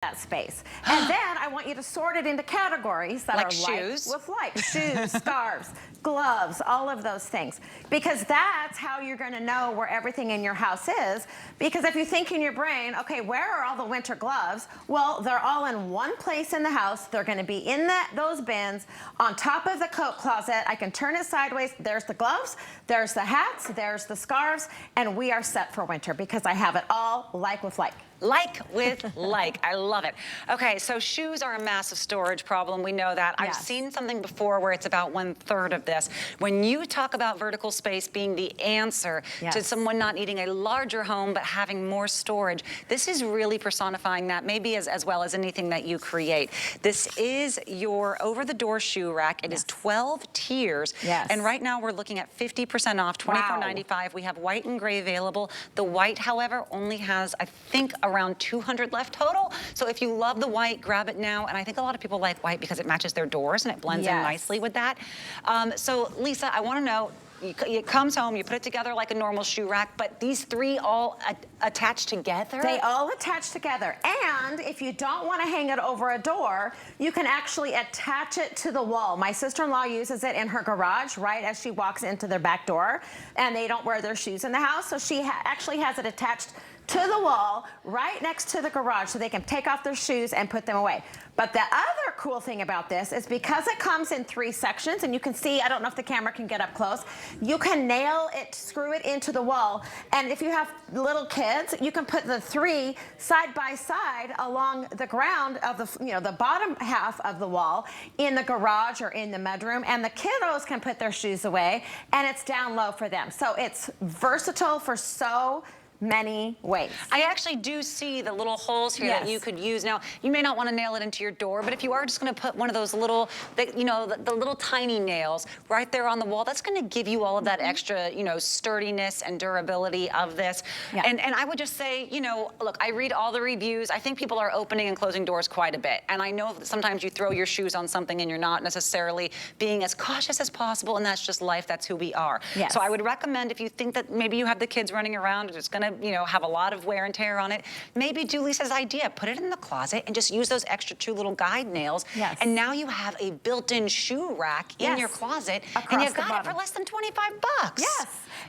that space. And then I want you to sort it into categories that like are shoes. like with like. Shoes, scarves, gloves, all of those things. Because that's how you're gonna know where everything in your house is. Because if you think in your brain, okay, where are all the winter gloves? Well, they're all in one place in the house. They're gonna be in those bins on top of the coat closet. I can turn it sideways. There's the gloves, there's the hats, there's the scarves, and we are set for winter because I have it all like with like. Like with like. I love it. Okay, so shoes are a massive storage problem. We know that. I've seen something before where it's about 1/3 of this. When you talk about vertical space being the answer to someone not needing a larger home but having more storage, this is really personifying that, maybe as well as anything that you create. This is your over-the-door shoe rack. It is 12 tiers. And right now we're looking at 50% off, $24.95. We have white and gray available. The white, however, only has, I think, around 200 left total. So if you love the white, grab it now. And I think a lot of people like white because it matches their doors and it blends in nicely with that. So Lisa, I want to know, it comes home, you put it together like a normal shoe rack, but these three all attach together? They all attach together. And if you don't want to hang it over a door, you can actually attach it to the wall. My sister-in-law uses it in her garage right as she walks into their back door, and they don't wear their shoes in the house, so she actually has it attached to the wall right next to the garage so they can take off their shoes and put them away. But the other cool thing about this is because it comes in 3 sections, and you can see, I don't know if the camera can get up close, you can nail it, screw it into the wall. And if you have little kids, you can put the 3 side by side along the ground of the, the bottom half of the wall in the garage or in the bedroom, and the kiddos can put their shoes away, and it's down low for them. So it's versatile for so many ways. I actually do see the little holes here that you could use. Now, you may not want to nail it into your door, but if you are just going to put one of those little, the little tiny nails right there on the wall, that's going to give you all of that extra, sturdiness and durability of this. And I would just say, look, I read all the reviews. I think people are opening and closing doors quite a bit. And I know that sometimes you throw your shoes on something and you're not necessarily being as cautious as possible, and that's just life. That's who we are. So I would recommend, if you think that maybe you have the kids running around and it's going to have a lot of wear and tear on it, maybe do Lisa's idea. Put it in the closet and just use those extra 2 little guide nails. And now you have a built-in shoe rack in your closet, and you've got it for less than 25 bucks.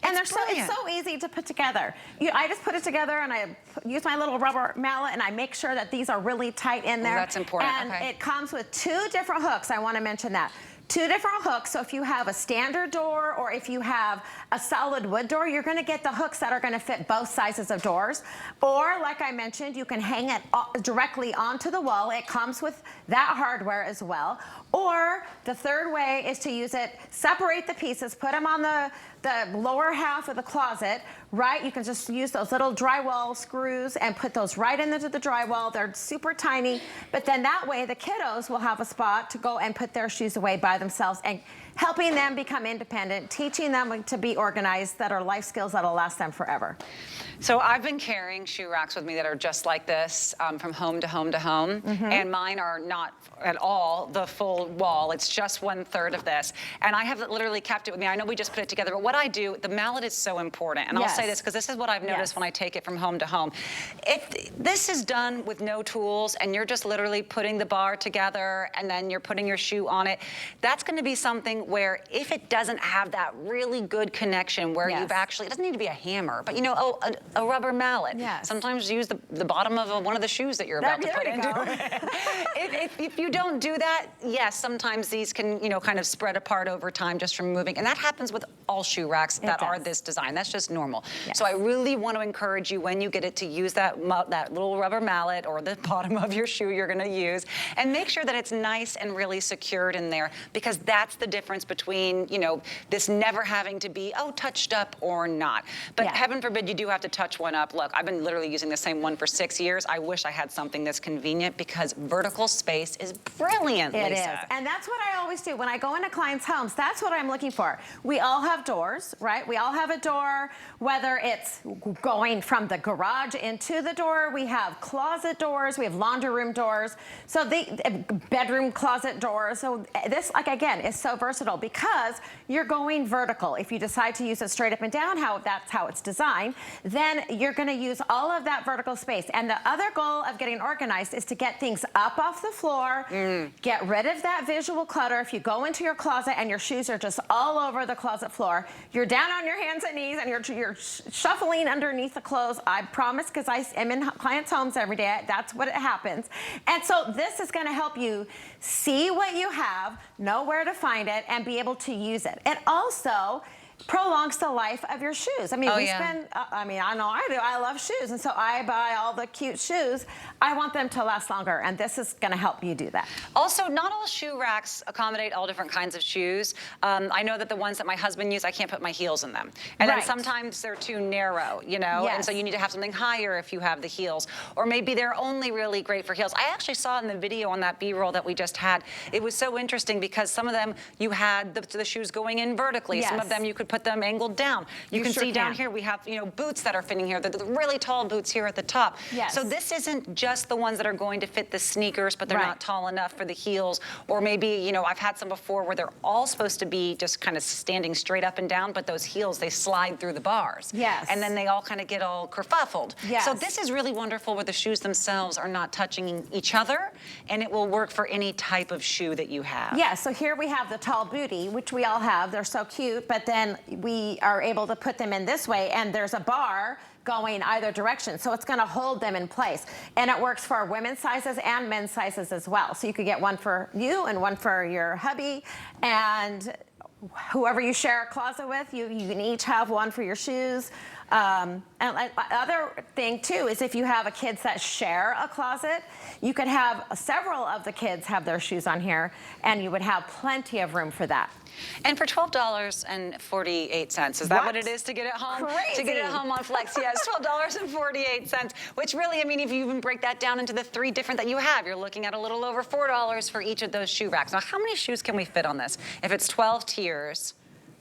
And it's so easy to put together. I just put it together and I use my little rubber mallet and I make sure that these are really tight in there. That's important. And it comes with 2 different hooks. I want to mention that. 2 different hooks, so if you have a standard door or if you have a solid wood door, you're gonna get the hooks that are gonna fit both sizes of doors. Or, like I mentioned, you can hang it directly onto the wall. It comes with that hardware as well. Or, the third way is to use it, separate the pieces, put them on the lower half of the closet, right? You can just use those little drywall screws and put those right into the drywall. They're super tiny, but then that way the kiddos will have a spot to go and put their shoes away by themselves, and helping them become independent, teaching them to be organized, that are life skills that'll last them forever. So I've been carrying shoe racks with me that are just like this, from home to home to home, and mine are not at all the full wall. It's just 1/3 of this, and I have literally kept it with me. I know we just put it together, but what I do, the mallet is so important, and I'll say this because this is what I've noticed when I take it from home to home. If this is done with no tools and you're just literally putting the bar together and then you're putting your shoe on it, that's going to be something where if it doesn't have that really good connection where you've actually, it doesn't need to be a hammer, but a rubber mallet. Sometimes use the bottom of one of the shoes that you're about to put into it. If you don't do that, yes, sometimes these can, kind of spread apart over time just from moving. And that happens with all shoe racks that are this design. That's just normal. So I really want to encourage you, when you get it, to use that little rubber mallet or the bottom of your shoe you're going to use, and make sure that it's nice and really secured in there, because that's the difference between, this never having to be, touched up or not. But heaven forbid you do have to touch one up. Look, I've been literally using the same one for 6 years. I wish I had something that's convenient, because vertical space is brilliant, Lisa. It is. And that's what I always always do when I go into clients' homes, that's what I'm looking for. We all have doors, right? We all have a door, whether it's going from the garage into the door, we have closet doors, we have laundry room doors, so the bedroom closet doors. So this, like, again, is so versatile because you're going vertical. If you decide to use it straight up and down, that's how it's designed, then you're gonna use all of that vertical space. And the other goal of getting organized is to get things up off the floor, get rid of that visual clutter. If you go into your closet and your shoes are just all over the closet floor, you're down on your hands and knees and you're shuffling underneath the clothes. I promise, because I am in clients' homes every day, that's what happens. And so this is gonna help you see what you have, know where to find it, and be able to use it. It also prolongs the life of your shoes. I mean, I know I do. I love shoes, and so I buy all the cute shoes. I want them to last longer, and this is going to help you do that. Also, not all shoe racks accommodate all different kinds of shoes. I know that the ones that my husband uses, I can't put my heels in them. And then sometimes they're too narrow, you know? Yes. And so you need to have something higher if you have the heels. Or maybe they're only really great for heels. I actually saw in the video on that B-roll that we just had, it was so interesting because some of them, you had the shoes going in vertically. Yes. Some of them you could put them angled down. You can see down here, we have, you know, boots that are fitting here. The really tall boots here at the top. Yes. So this isn't just the ones that are going to fit the sneakers, but they're not tall enough for the heels. Or maybe, you know, I've had some before where they're all supposed to be just kind of standing straight up and down, but those heels, they slide through the bars. Yes. And then they all kind of get all kerfuffled. Yes. So this is really wonderful where the shoes themselves are not touching each other, and it will work for any type of shoe that you have. Yeah, so here we have the tall booty, which we all have. They're so cute, but then we are able to put them in this way, and there's a bar going either direction, so it's going to hold them in place. And it works for women's sizes and men's sizes as well. So you could get one for you and one for your hubby, and whoever you share a closet with, you can each have one for your shoes. And other thing too is if you have kids that share a closet, you could have several of the kids have their shoes on here, and you would have plenty of room for that. And for $12.48, is that what it is to get it home? Crazy. To get it home on Flex, yes, $12.48, which really, I mean, if you even break that down into the 3 different that you have, you're looking at a little over $4 for each of those shoe racks. Now, how many shoes can we fit on this? If it's 12 tiers,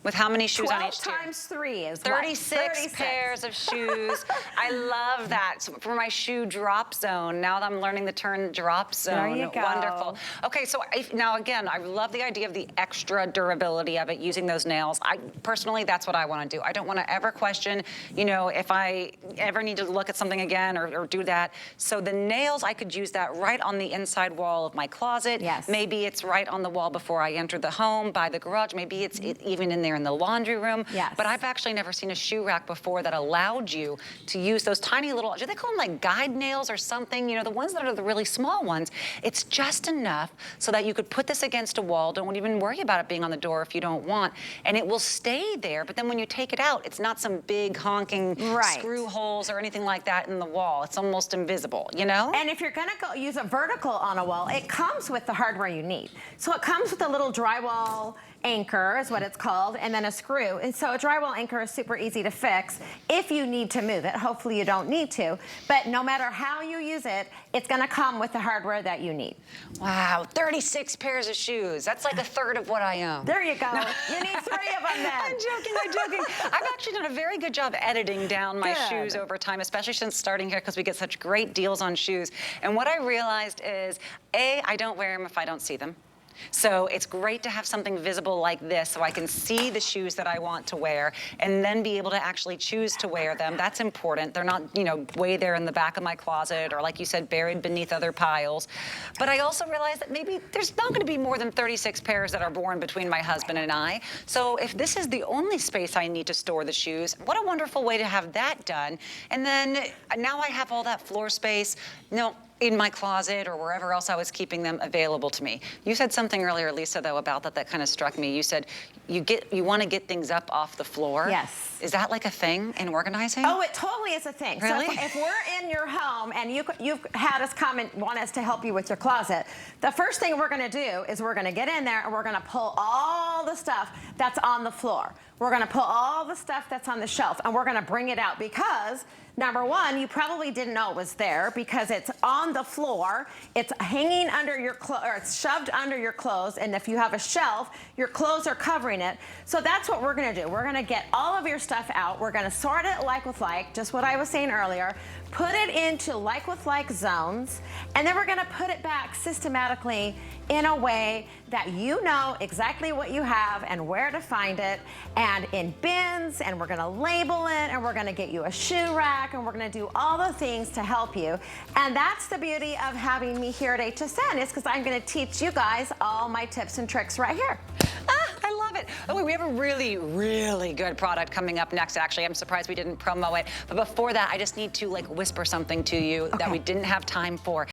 with how many shoes on each tier? 12 times 3 is 36 pairs of shoes. I love that. So for my shoe drop zone, now that I'm learning the term drop zone. There you go. Wonderful. Okay, so now again, I love the idea of the extra durability of it, using those nails. Personally, that's what I want to do. I don't want to ever question, you know, if I ever need to look at something again or do that. So the nails, I could use that right on the inside wall of my closet. Yes. Maybe it's right on the wall before I enter the home, by the garage. Maybe it's even in there in the laundry room. Yes. But I've actually never seen a shoe rack before that allowed you to use those tiny little, do they call them like guide nails or something? You know, the ones that are the really small ones. It's just enough so that you could put this against a wall. Don't even worry about it being on the door if you don't want. And it will stay there. But then when you take it out, it's not some big honking screw holes or anything like that in the wall. It's almost invisible, you know? And if you're gonna go use a vertical on a wall, it comes with the hardware you need. So it comes with a little drywall anchor is what it's called, and then a screw. And so a drywall anchor is super easy to fix if you need to move it. Hopefully you don't need to, but no matter how you use it, it's gonna come with the hardware that you need. Wow, 36 pairs of shoes. That's like a third of what I own. There you go. You need 3 of them then. I'm joking. I've actually done a very good job editing down my shoes over time, especially since starting here, because we get such great deals on shoes. And what I realized is, A, I don't wear them if I don't see them. So it's great to have something visible like this so I can see the shoes that I want to wear and then be able to actually choose to wear them. That's important. They're not, you know, way there in the back of my closet or, like you said, buried beneath other piles. But I also realized that maybe there's not going to be more than 36 pairs that are born between my husband and I. So if this is the only space I need to store the shoes, what a wonderful way to have that done. And then now I have all that floor space. No, in my closet or wherever else I was keeping them available to me. You said something earlier, Lisa, though, about that kind of struck me. You said you want to get things up off the floor. Yes. Is that like a thing in organizing? Oh, it totally is a thing. Really? So if we're in your home and you've had us come and want us to help you with your closet, the first thing we're going to do is we're going to get in there and we're going to pull all the stuff that's on the floor. We're going to pull all the stuff that's on the shelf and we're going to bring it out because Number one, you probably didn't know it was there because it's on the floor. It's hanging under your clothes, or it's shoved under your clothes. And if you have a shelf, your clothes are covering it. So that's what we're gonna do. We're gonna get all of your stuff out. We're gonna sort it like with like, just what I was saying earlier. Put it into like with like zones, and then we're gonna put it back systematically in a way that you know exactly what you have and where to find it, and in bins, and we're gonna label it, and we're gonna get you a shoe rack, and we're gonna do all the things to help you. And that's the beauty of having me here at HSN, is because I'm gonna teach you guys all my tips and tricks right here. I love it. Oh, we have a really, really good product coming up next. Actually, I'm surprised we didn't promo it. But before that, I just need to like whisper something to you that we didn't have time for.